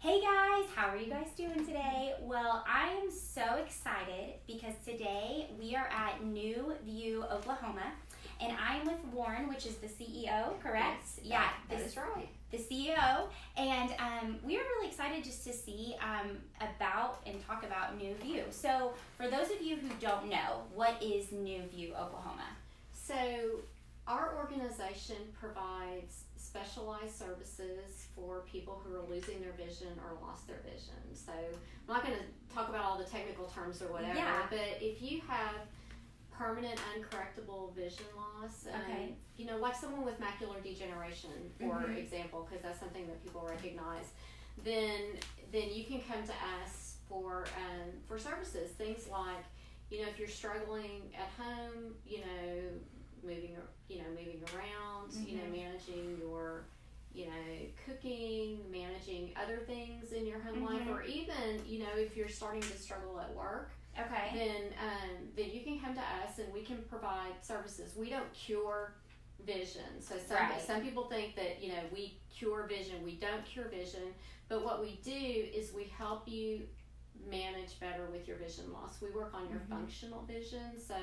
Hey guys, how are you guys doing today? Well, I am so excited because today we are at NewView Oklahoma, and I am with Warren, which is the CEO, correct? Yes, that is right. The CEO, and we are really excited just to see about and talk about NewView. So, for those of you who don't know, what is NewView Oklahoma? So, our organization provides specialized services for people who are losing their vision or lost their vision. So, I'm not going to talk about all the technical terms or whatever, but if you have permanent uncorrectable vision loss, like someone with macular degeneration, for example, because that's something that people recognize, then you can come to us for services. Things like, if you're struggling at home, moving around, managing your, cooking, managing other things in your home life, or even, if you're starting to struggle at work, then you can come to us and we can provide services. We don't cure vision. So some people think that, we cure vision. We don't cure vision, but what we do is we help you manage better with your vision loss. We work on your functional vision. So,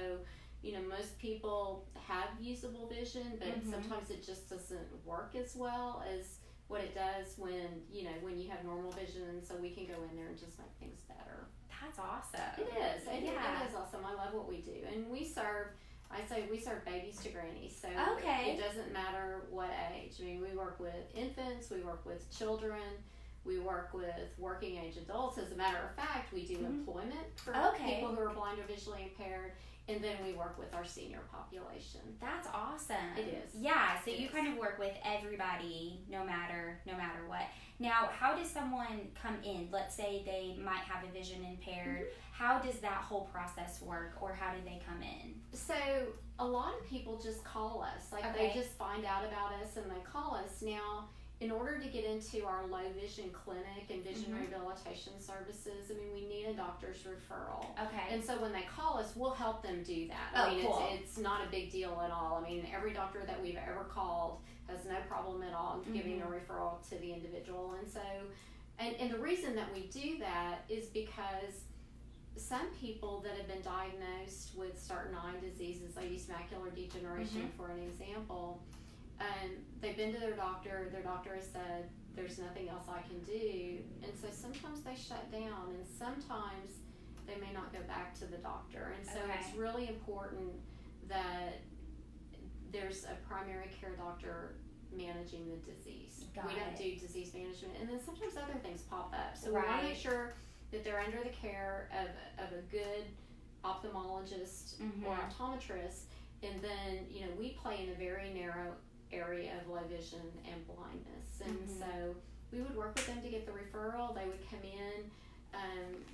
most people have usable vision, but sometimes it just doesn't work as well as what it does when you have normal vision, and so we can go in there and just make things better. That's awesome. It is. It is awesome. I love what we do. And we serve babies to grannies. So it doesn't matter what age. I mean, we work with infants, we work with children, we work with working age adults. As a matter of fact, we do employment for people who are blind or visually impaired. And then we work with our senior population. That's awesome. It is. Yeah, so you kind of work with everybody, no matter what. Now, how does someone come in? Let's say they might have a vision impaired. How does that whole process work, or how do they come in? So a lot of people just call us. They just find out about us and they call us. Now, in order to get into our low vision clinic and vision rehabilitation services, we need a doctor's referral. Okay. And so when they call us, we'll help them do that. Cool. It's not a big deal at all. Every doctor that we've ever called has no problem at all giving a referral to the individual. And so, and the reason that we do that is because some people that have been diagnosed with certain eye diseases, I use macular degeneration for an example, they've been to their doctor has said, there's nothing else I can do, and so sometimes they shut down, and sometimes they may not go back to the doctor, and so it's really important that there's a primary care doctor managing the disease. We don't do disease management, and then sometimes other things pop up, so we want to make sure that they're under the care of a good ophthalmologist or optometrist, and then we play in a very narrow area of low vision and blindness, and so we would work with them to get the referral. They would come in,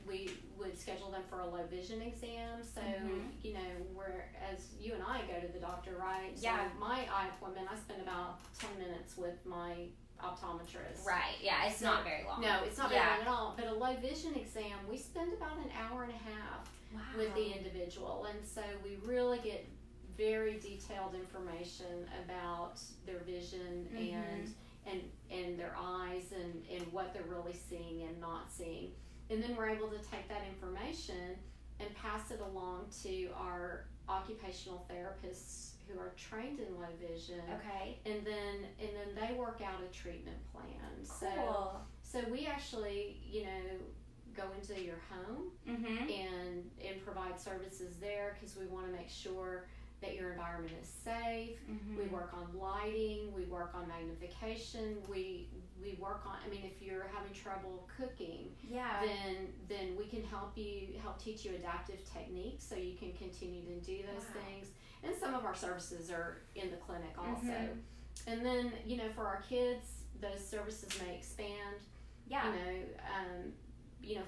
we would schedule them for a low vision exam, so whereas you and I go to the doctor, right? So my eye appointment, I spend about 10 minutes with my optometrist. Right, yeah, it's not very long. No, it's not very long at all, but a low vision exam, we spend about an hour and a half with the individual, and so we really get very detailed information about their vision and their eyes and what they're really seeing and not seeing. And then we're able to take that information and pass it along to our occupational therapists who are trained in low vision. Okay. And then they work out a treatment plan. Cool. So we actually, go into your home and provide services there, because we want to make sure that your environment is safe. We work on lighting, we work on magnification, we work on, if you're having trouble cooking, then we can help teach you adaptive techniques so you can continue to do those things. And some of our services are in the clinic also. And then, for our kids, those services may expand.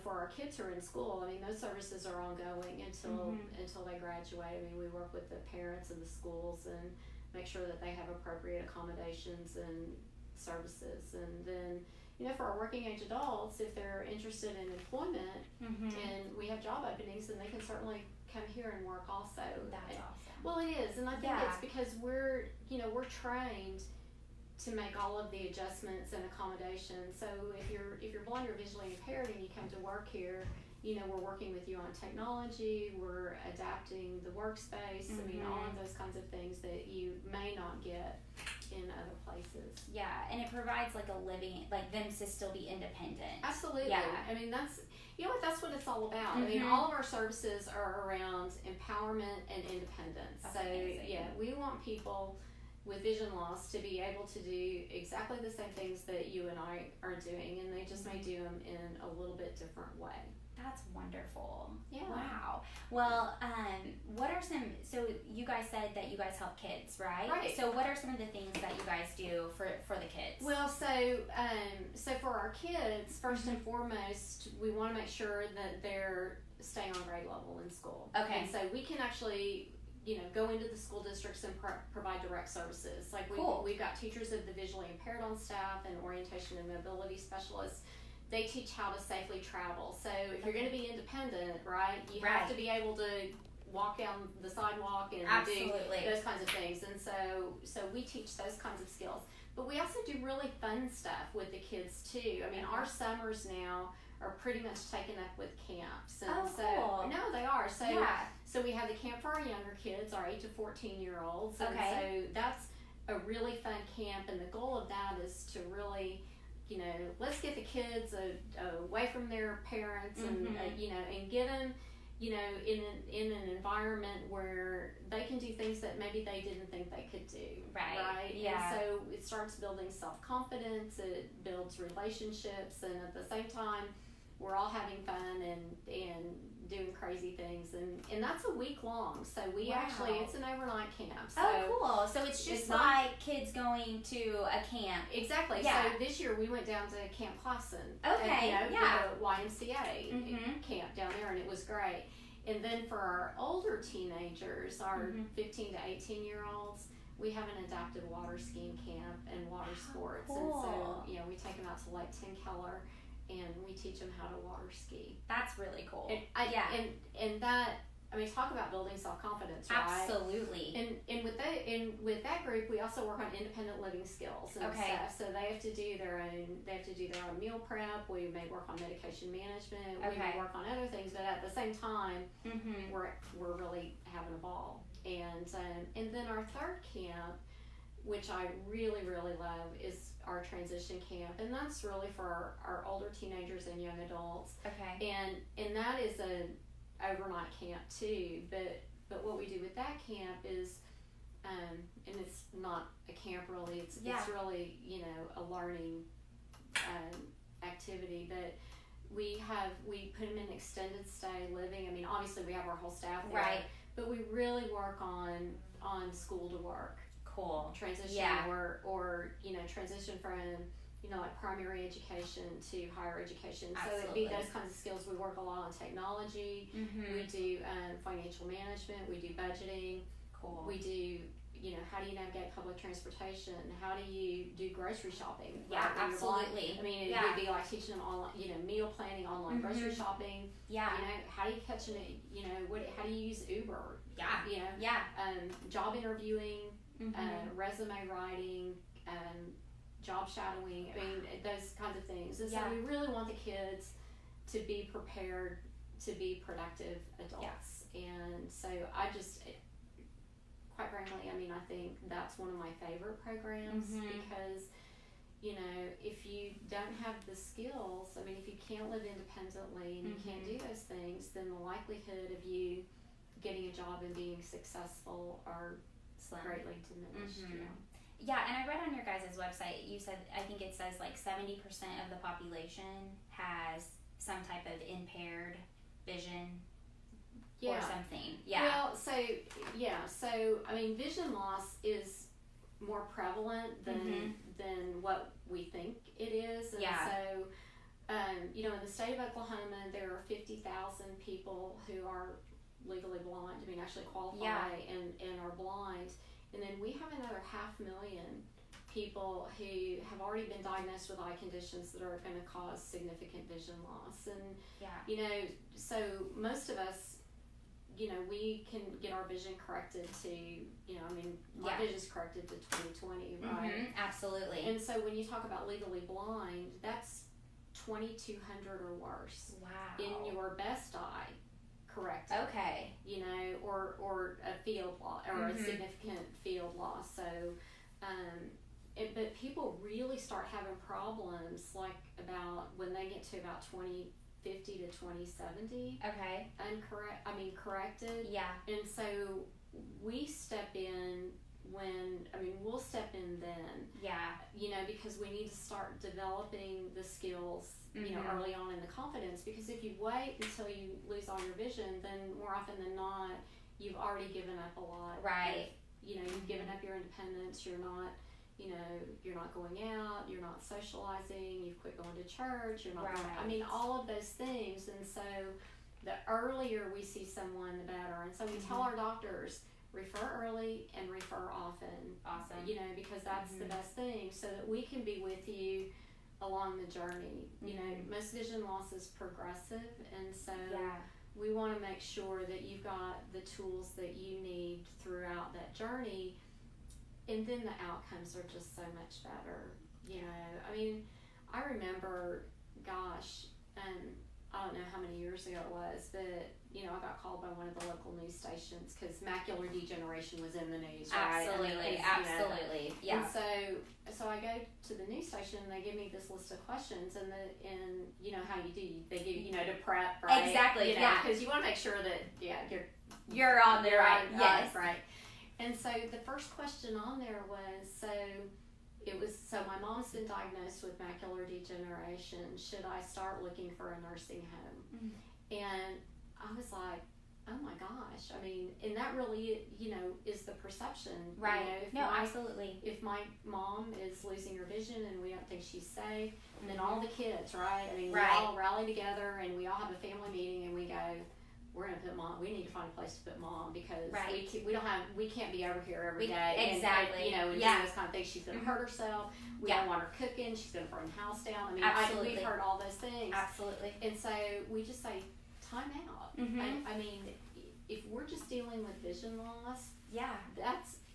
For our kids who are in school, those services are ongoing until they graduate. We work with the parents and the schools and make sure that they have appropriate accommodations and services. And then, for our working age adults, if they're interested in employment and we have job openings, then they can certainly come here and work also. That's awesome. Well, it is, and I think it's because we're trained to make all of the adjustments and accommodations. So if you're blind or visually impaired and you come to work here, you know, we're working with you on technology, we're adapting the workspace, I mean, all of those kinds of things that you may not get in other places. Yeah, and it provides like a living, like them to still be independent. Absolutely. Yeah. I mean, that's, you know what, that's what it's all about. I mean, all of our services are around empowerment and independence. That's so, amazing. yeah, we want people with vision loss to be able to do exactly the same things that you and I are doing, and they just may do them in a little bit different way. That's wonderful. Yeah. Wow. Well, what are some, so you guys said that you guys help kids, right? Right. So what are some of the things that you guys do for the kids? Well, so for our kids, first and foremost, we want to make sure that they're staying on grade level in school. Okay. And so we can actually, you know, go into the school districts and provide direct services. Like we've got teachers of the visually impaired on staff and orientation and mobility specialists. They teach how to safely travel. So if you're going to be independent, right, you have to be able to walk down the sidewalk and do those kinds of things. And so we teach those kinds of skills. But we also do really fun stuff with the kids too. I mean, our summers now are pretty much taken up with camps. And cool. No, they are. So we have the camp for our younger kids, our 8 to 14-year-olds. And so that's a really fun camp. And the goal of that is to really, you know, let's get the kids away from their parents and, you know, and get them, you know, in an environment where they can do things that maybe they didn't think they could do. Right? Yeah. And so it starts building self-confidence, it builds relationships, and at the same time, we're all having fun and doing crazy things, and that's a week long. So we actually, it's an overnight camp. So cool. So it's just like kids going to a camp. Exactly. Yeah. So this year we went down to Camp Classen. Okay. The YMCA camp down there, and it was great. And then for our older teenagers, our 15 to 18-year-olds, we have an adaptive water skiing camp and water sports. Cool. And so, you know, we take them out to Lake Tinkeller and we teach them how to water ski. That's really cool. And that, I mean, talk about building self-confidence, right? Absolutely. And with that group, we also work on independent living skills and stuff. So they have to do their own meal prep. We may work on medication management. We may work on other things, but at the same time, we're really having a ball. And then our third camp, which I really, really love, is our transition camp, and that's really for our older teenagers and young adults. Okay. And that is an overnight camp too. But what we do with that camp is, and it's not a camp really. It's really, you know, a learning activity. But we put them in extended stay living. I mean, obviously we have our whole staff there, right? But we really work on school to work. Cool. Transition or you know, transition from, you know, like primary education to higher education. Absolutely. So it'd be those kinds of skills. We work a lot on technology. We do financial management. We do budgeting. Cool. We do, you know, how do you navigate public transportation? How do you do grocery shopping? Yeah, right? absolutely. I mean, it would be like teaching them online, you know, meal planning, online grocery shopping. Yeah. You know, how do you catch you know, how do you use Uber? Yeah. You know. Yeah. Job interviewing. Resume writing, job shadowing, I mean, those kinds of things. And so we really want the kids to be prepared to be productive adults. And so I just, quite frankly, I mean, I think that's one of my favorite programs because, you know, if you don't have the skills, I mean, if you can't live independently and you can't do those things, then the likelihood of you getting a job and being successful are greatly diminished. Yeah, and I read on your guys' website, you said, I think it says like 70% of the population has some type of impaired vision or something. Yeah. Well, so I mean, vision loss is more prevalent than what we think it is. And so, you know, in the state of Oklahoma, there are 50,000 people who are legally blind, I mean, actually qualify and are blind. And then we have another 500,000 people who have already been diagnosed with eye conditions that are going to cause significant vision loss. And, you know, so most of us, we can get our vision corrected to, my vision's corrected to 20/20, right? Mm-hmm, absolutely. And so when you talk about legally blind, that's 2200 or worse. Wow. In your best eye, corrected. Okay. Or a field loss, or Mm-hmm. a significant field loss. So, but people really start having problems like about when they get to about 2050 to 2070. Okay. Corrected. Yeah. And so we step in we'll step in then. Yeah. Because we need to start developing the skills, Mm-hmm. early on in the confidence. Because if you wait until you lose all your vision, then more often than not, you've already given up a lot. Right. You've given up your independence. You're not, you're not going out. You're not socializing. You've quit going to church. You're not. Right. All of those things. And so, the earlier we see someone, the better. And so we tell our doctors, refer early and refer often. Awesome. Because that's the best thing, so that we can be with you along the journey. Most vision loss is progressive, and so we want to make sure that you've got the tools that you need throughout that journey, and then the outcomes are just so much better. I remember, gosh, I don't know how many years ago it was, but I got called by one of the local news stations because macular degeneration was in the news, right? Absolutely. Yeah. And so I go to the news station and they give me this list of questions, and how you do, they give you to prep, right? Exactly. Because you want to make sure that you're on the right. Yes. Right. And so the first question on there was, so my mom's been diagnosed with macular degeneration. Should I start looking for a nursing home? Mm-hmm. And I was like, oh my gosh. And that really, is the perception. Right. Absolutely. If my mom is losing her vision and we don't think she's safe, and then all the kids, right? We all rally together and we all have a family meeting and we go, we're going to put mom, we need to find a place to put mom because we can't be over here every day. Exactly. And doing those kind of things. She's going to hurt herself. We don't want her cooking. She's going to burn the house down. Absolutely. We've heard all those things. Absolutely. And so we just say, time out. Mm-hmm. If we're just dealing with vision loss,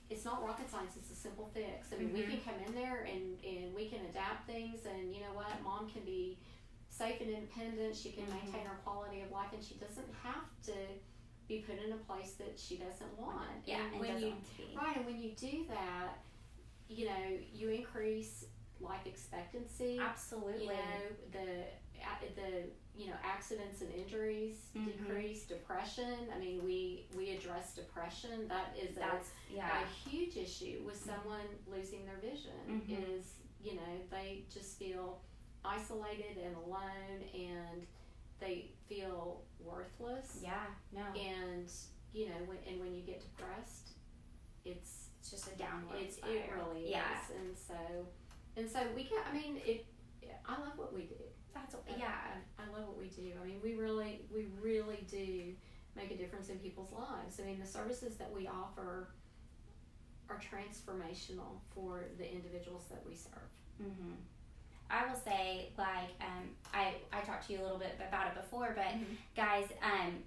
it's not rocket science. It's a simple fix. We can come in there and we can adapt things, and you know what, mom can be safe and independent. She can maintain her quality of life, and she doesn't have to be put in a place that she doesn't want. And when you and when you do that, you increase life expectancy. Absolutely. The accidents and injuries decrease. Depression. We address depression. That is a huge issue with someone losing their vision. Is they just feel isolated and alone, and they feel worthless. And when you get depressed, it's just a downward spiral. It really is. And so we can. I love what we do. I love what we do. We really do make a difference in people's lives. The services that we offer are transformational for the individuals that we serve. Mm-hmm. I will say, I talked to you a little bit about it before, but guys,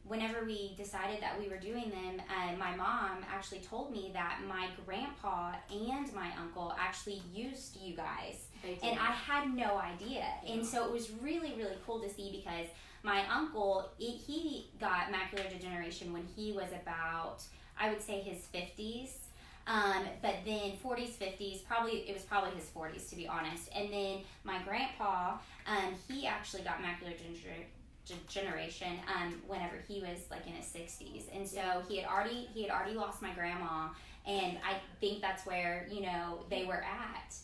whenever we decided that we were doing them, my mom actually told me that my grandpa and my uncle actually used you guys, and I had no idea. And so it was really, really cool to see, because my uncle, he got macular degeneration when he was about, I would say, his 50s. But then 40s, 50s, it was probably his 40s, to be honest. And then my grandpa, he actually got macular degeneration whenever he was in his 60s. And so he had already lost my grandma, and I think that's where they were at.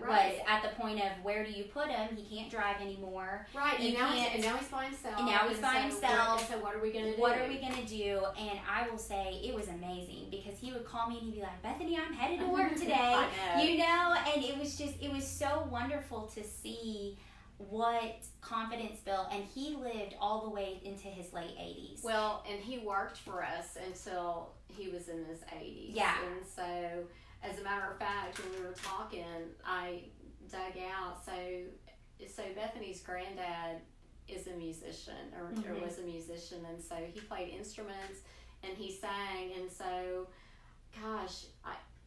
Was at the point of, where do you put him? He can't drive anymore. Right. And now he's by himself. So what are we gonna do? And I will say, it was amazing, because he would call me and he'd be like, Bethany, I'm headed to work today. And it was so wonderful to see what confidence built, and he lived all the way into his late 80s. Well, and he worked for us until he was in his 80s. And so, as a matter of fact, when we were talking, I dug out, so Bethany's granddad is a musician or Mm-hmm. was a musician, and so he played instruments and he sang, and so gosh,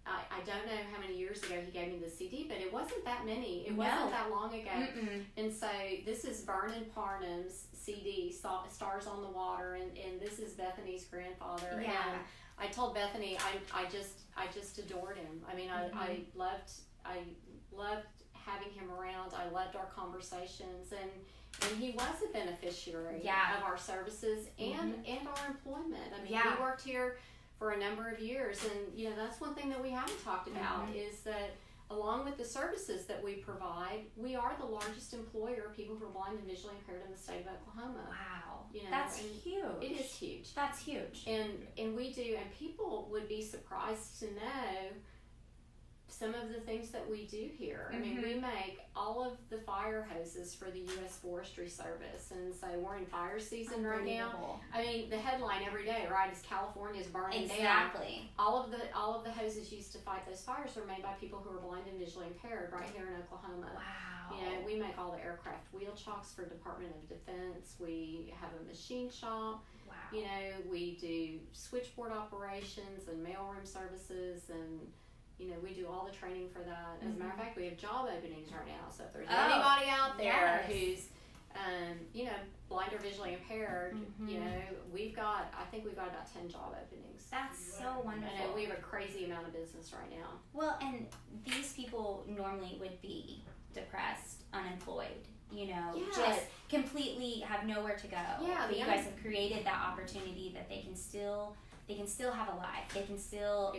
I don't know how many years ago he gave me the CD, but it wasn't that many. It wasn't that long ago. Mm-mm. And so this is Vernon Parnham's CD, Stars on the Water, and this is Bethany's grandfather. Yeah. And I told Bethany I just adored him. I mean, I loved having him around. I loved our conversations, and he was a beneficiary of our services and our employment. I mean, he worked here for a number of years, and that's one thing that we haven't talked about is that along with the services that we provide, we are the largest employer of people who are blind and visually impaired in the state of Oklahoma. Wow, that's huge. It is huge. That's huge. And we do, and people would be surprised to know some of the things that we do here. I mean, we make all of the fire hoses for the U.S. Forestry Service, and so we're in fire season right now. I mean, the headline every day, right, is California's burning down. Exactly. All of the hoses used to fight those fires were made by people who are blind and visually impaired right here in Oklahoma. Wow. We make all the aircraft wheel chocks for Department of Defense. We have a machine shop. Wow. We do switchboard operations and mailroom services, and we do all the training for that. As a matter of fact, we have job openings right now. So if there's anybody out there who's, blind or visually impaired, I think we've got about 10 job openings. That's so wonderful. And we have a crazy amount of business right now. Well, and these people normally would be depressed, unemployed, just completely have nowhere to go. Yeah, but you guys have created that opportunity that they can still have a life. They can still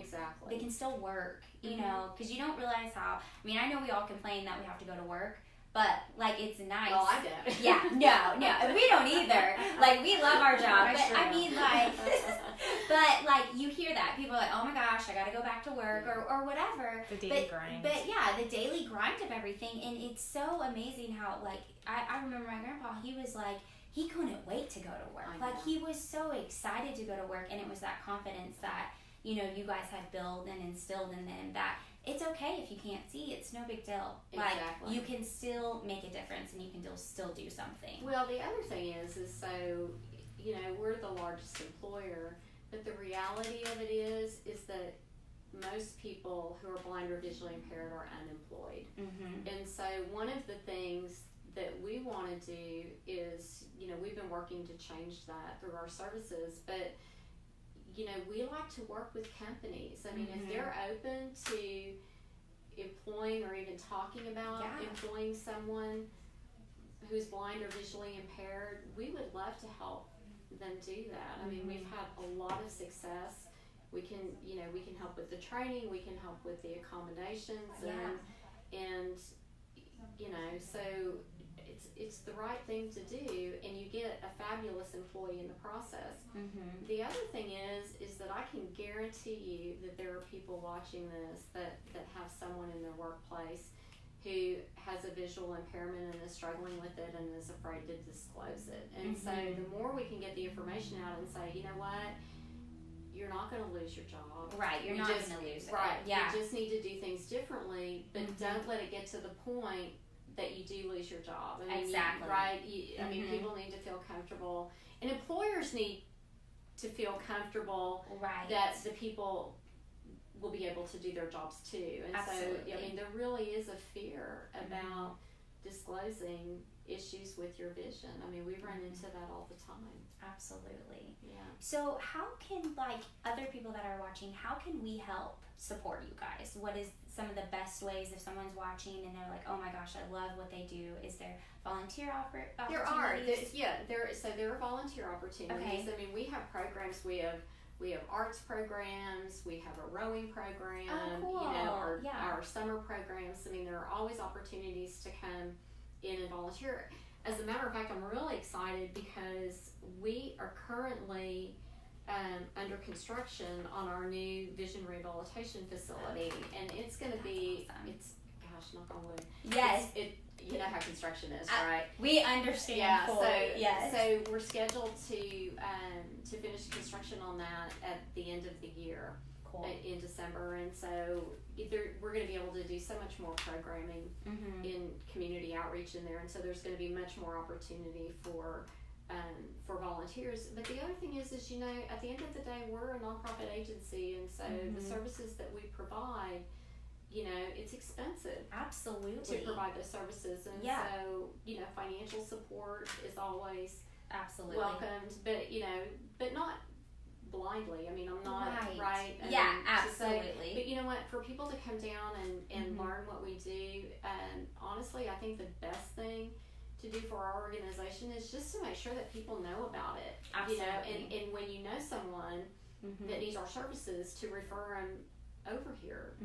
work, because you don't realize how. I mean, I know we all complain that we have to go to work, but it's nice. Well, I don't. Yeah, no, we don't either. We love our job, but I mean, but you hear that people are like, oh my gosh, I got to go back to work or whatever. The daily grind. But yeah, the daily grind of everything, and it's so amazing how I remember my grandpa. He was he couldn't wait to go to work. He was so excited to go to work, and it was that confidence that, you guys had built and instilled in them that it's okay if you can't see. It's no big deal. Exactly. You can still make a difference, and you can still do something. Well, the other thing is so, we're the largest employer, but the reality of it is that most people who are blind or visually impaired are unemployed. And so one of the things that we want to do is, we've been working to change that through our services, but we like to work with companies. I mean, if they're open to employing or even talking about employing someone who's blind or visually impaired, we would love to help them do that. I mean, we've had a lot of success. We can help with the training, we can help with the accommodations, and so it's the right thing to do, and you get a fabulous employee in the process. The other thing is that I can guarantee you that there are people watching this that have someone in their workplace who has a visual impairment and is struggling with it and is afraid to disclose it. And so the more we can get the information out and say, you know what, you're not going to lose your job. Right, you're not going to lose it. Right, yeah. You just need to do things differently, but don't let it get to the point that you do lose your job. I mean, exactly. I mean, people need to feel comfortable, and employers need to feel comfortable that the people will be able to do their jobs too. And Absolutely. so, I mean, there really is a fear about disclosing issues with your vision. I mean, we run into that all the time. Absolutely. Yeah. So how can, other people that are watching, how can we help support you guys? What is some of the best ways if someone's watching and they're like, oh my gosh, I love what they do? Is there volunteer opportunities? There are. There are volunteer opportunities. Okay. I mean, we have programs. We have arts programs. We have a rowing program. Oh, cool. Our summer programs. I mean, there are always opportunities to come in and volunteer. As a matter of fact, I'm really excited because we are currently under construction on our new vision rehabilitation facility, and it's going to be knock on wood. Yes. You know how construction is, right? We understand. So we're scheduled to finish construction on that at the end of the year. Cool. in December, and so we're going to be able to do so much more programming in community outreach in there, and so there's going to be much more opportunity for volunteers. But the other thing is you know, at the end of the day, we're a nonprofit agency, and so the services that we provide, you know, it's expensive. Absolutely. To provide those services, and so, you know, financial support is always absolutely welcomed, but, you know, but not blindly. I mean, I'm not right. I yeah, mean, absolutely. But you know what? For people to come down and learn what we do, honestly, I think the best thing to do for our organization is just to make sure that people know about it. Absolutely. You know, and when you know someone that needs our services, to refer them over here.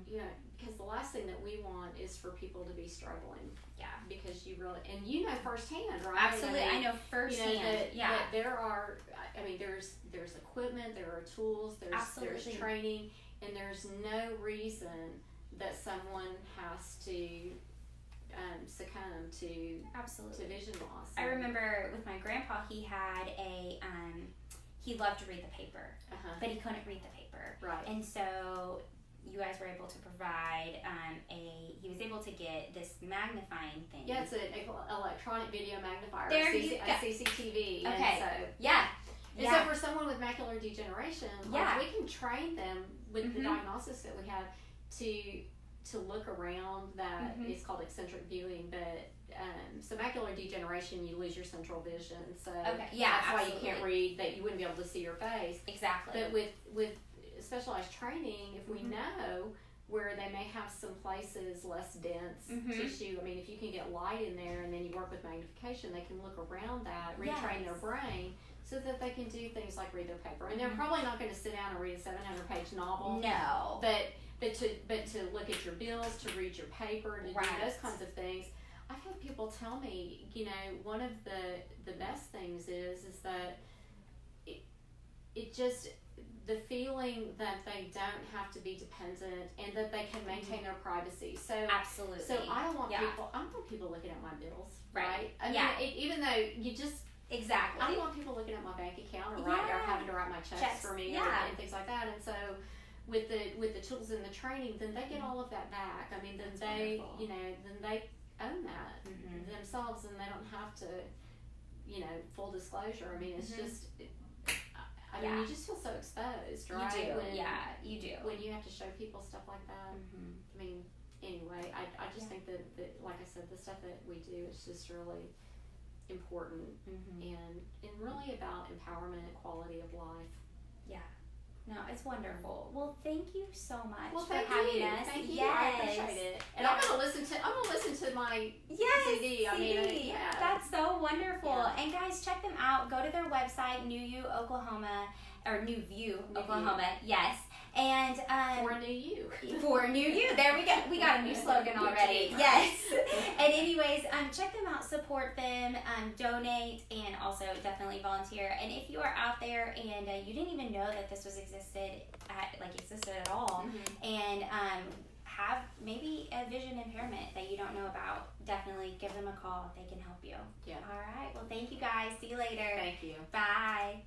You know, because the last thing that we want is for people to be struggling. Yeah. Because you really, and you know firsthand, right? Absolutely, I know firsthand. You know, that there are, I mean, there's equipment, there are tools, there's training, and there's no reason that someone has to succumb to vision loss. I remember with my grandpa, he had he loved to read the paper, but he couldn't read the paper. Right. And so you guys were able to provide he was able to get this magnifying thing. Yeah, it's an electronic video magnifier. There you go. A CCTV. Okay. And so, yeah. And so for someone with macular degeneration, like, we can train them with the diagnosis that we have to look around that. It's called eccentric viewing, but so macular degeneration, you lose your central vision, so that's why you can't read, that you wouldn't be able to see your face. Exactly. But with specialized training, if we know where they may have some places less dense tissue, I mean, if you can get light in there and then you work with magnification, they can look around that, retrain their brain so that they can do things like read their paper. And they're probably not going to sit down and read a 700-page novel. No. But to look at your bills, to read your paper, to do those kinds of things. I've had people tell me, you know, one of the best things is that it just, the feeling that they don't have to be dependent and that they can maintain their privacy. So absolutely. So I don't want people looking at my bills, right? I mean, even though you just exactly. I don't want people looking at my bank account or having to write my checks for me and things like that. And so with the tools and the training, then they get all of that back. I mean, then they own that themselves, and they don't have to, you know, full disclosure. I mean, it's just, I mean, you just feel so exposed, right? You do, you do. When you have to show people stuff like that. I mean, anyway, I just think that, like I said, the stuff that we do is just really important and really about empowerment and quality of life. Yeah. No, it's wonderful. Well, thank you so much for thank having you. us. Thank you. Yes. I appreciate it. And I'm gonna listen to my CD. I mean, that's so wonderful. Yeah. And guys, check them out. Go to their website, NewView Oklahoma, or NewView Oklahoma. Yes. And for a new you. For a new you. There we go. We got a new slogan already. Yes. And anyways, check them out, support them, donate, and also definitely volunteer. And if you are out there and you didn't even know that this existed at all, and have maybe a vision impairment that you don't know about, definitely give them a call. They can help you. Yeah. All right. Well, thank you guys. See you later. Thank you. Bye.